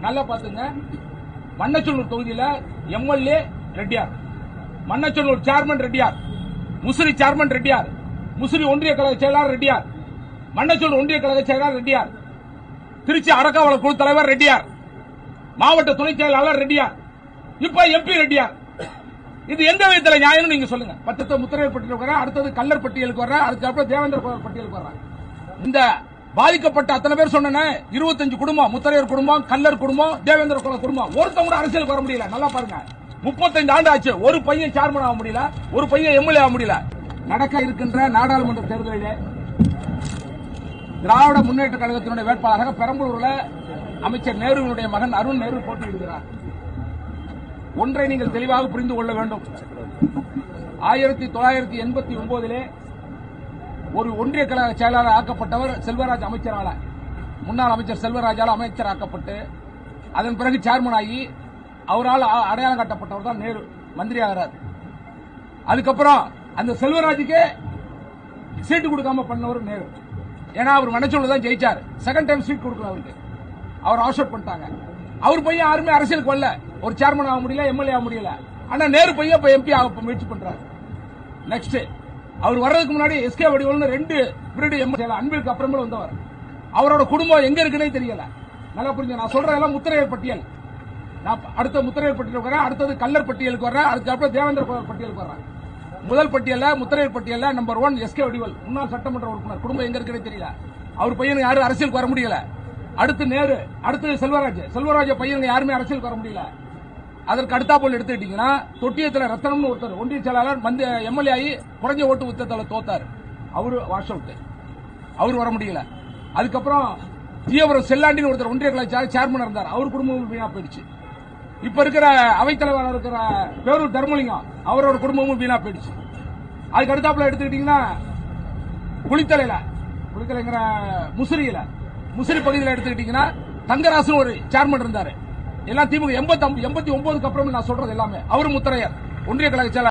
நல்லா பாத்துங்க. மண்ணச்சநல்லூர் தொகுதியில M L A Reddiyar, Mannachanallur chairman Reddiyar, Musiri chairman Reddiyar, Musiri ஒன்றிய கழக செயலாளர் ரெட்டியார், மண்ணச்சநல்லூர் ஒன்றிய கழக செயலாளர் ரெட்டியார், திருச்சி அறக்காவலர் குழு தலைவர் ரெட்டியார், மாவட்ட துணை செயலாளர் ரெட்டியார், இப்ப எம்பி ரெட்டியார். இது எந்த விதத்தில் நியாயம் நீங்க சொல்லுங்க. பத்தத்தை முத்திரையர் பட்டியலுக்கு வர, அடுத்தது கல்லர் பட்டியலுக்கு வர, அதுக்கப்புறம் தேவேந்திர பட்டியலுக்கு வர. இந்த பாதிக்கப்பட்ட அத்தனை பேர் சொன்ன 25 குடும்பம், முத்திரையர் குடும்பம், கல்லர் குடும்பம், தேவேந்திர குடும்பம், ஒருத்தவங்க கூட அரசியலுக்கு வர முடியல. நல்லா பாருங்க, 35 ஆண்டு ஆச்சு. ஒரு பையன் சேர்மன் ஆக முடியல, ஒரு பையன் எம்எல்ஏ ஆக முடியல. நடக்க இருக்கின்ற நாடாளுமன்ற தேர்தலிலே திராவிட முன்னேற்ற கழகத்தினுடைய வேட்பாளராக பெரம்பலூர்ல அமைச்சர் நேருவினுடைய மகன் அருண் நேரு போட்டியிடுகிறார். ஒன்றை நீங்கள் தெளிவாக புரிந்து கொள்ள வேண்டும். 1989 ஒரு ஒன்றிய கழக செயலாளர் ஆக்கப்பட்டவர் செல்வராஜ் அமைச்சரால, முன்னாள் அமைச்சர் செல்வராஜால் அமைச்சர் ஆக்கப்பட்டு அதன் பிறகு சேர்மன் ஆகி அவரால் அடையாளம் காட்டப்பட்டவர் தான் நேரு, மந்திரி ஆகிறார். அதுக்கப்புறம் அந்த செல்வராஜுக்கே சீட்டு கொடுக்காம பண்ணவர் நேரு. ஏன்னா அவர் மனச்சூழல் தான் ஜெயிச்சார். செகண்ட் டைம் சீட் கொடுக்கல அவருக்கு, அவர் ஆஷ் அவுட் பண்ணிட்டாங்க. அவர் பையன் யாருமே அரசியலுக்கு வரல, ஒரு சேர்மன் ஆக முடியல, எம்எல்ஏ ஆக முடியல. ஆனா நேரு பையன் இப்ப எம்பி ஆக முயற்சி பண்றாரு. நெக்ஸ்ட் அவர் வர்றதுக்கு முன்னாடி எஸ்கே வடிவேல்னு 2 பிரீடு எம்எல்ஏ அன்பிற்கு அப்புறமே வந்தவர். அவரோட குடும்பம் எங்க இருக்குன்னே தெரியல. நல்லா புரிஞ்சு, நான் சொல்றதெல்லாம் முத்திரையர் பட்டியல். நான் அடுத்த முத்திரையர் பட்டியலுக்கு வரேன், அடுத்தது கல்லர் பட்டியலுக்கு வரேன், அதுக்கப்புறம் தேவேந்திர பட்டியலுக்கு வரேன். முதல் பட்டியல முத்திரையர் பட்டியல நம்பர் 1 எஸ்கே வடிவேல், முன்னாள் சட்டமன்ற உறுப்பினர், குடும்பம் எங்க இருக்குன்னே தெரியல. அவர் பையனுக்கு யாரும் அரசியலுக்கு வர முடியல. அடுத்து நேரு, அடுத்து செல்வராஜ் பையனுக்கு யாருமே அரசியலுக்கு வர முடியல. அதற்கு அடுத்தா போல் எடுத்துக்கிட்டீங்கன்னா தொட்டியத்தில் ரத்தனம்னு ஒருத்தர் ஒன்றிய செயலாளர் எம்எல்ஏ ஆகி குறைஞ்ச ஓட்டு வித்தத்தில் தோத்தார். அவரு வாஷ் அவுட், அவர் வர முடியல. அதுக்கப்புறம் ஜியபுரம் செல்லாண்டின்னு ஒருத்தர் ஒன்றிய கழக சேர்மன் இருந்தார், அவர் குடும்பமும் வீணா போயிடுச்சு. இப்ப இருக்கிற அவைத்தலைவர் இருக்கிற பேரூர் தர்மலிங்கம், அவரோட குடும்பமும் வீணா போயிடுச்சு. அதுக்கு அடுத்தாப்புல எடுத்துக்கிட்டீங்கன்னா குளித்தலைங்கிற முசிறி பகுதியில் எடுத்துக்கிட்டீங்கன்னா தங்கராசன் ஒரு சேர்மன் இருந்தாரு. எல்லாம் திமுக 89க்கு அப்புறம் நான் சொல்றது எல்லாமே. அவரு முத்திரையர், ஒன்றிய கழக செயலாளர்.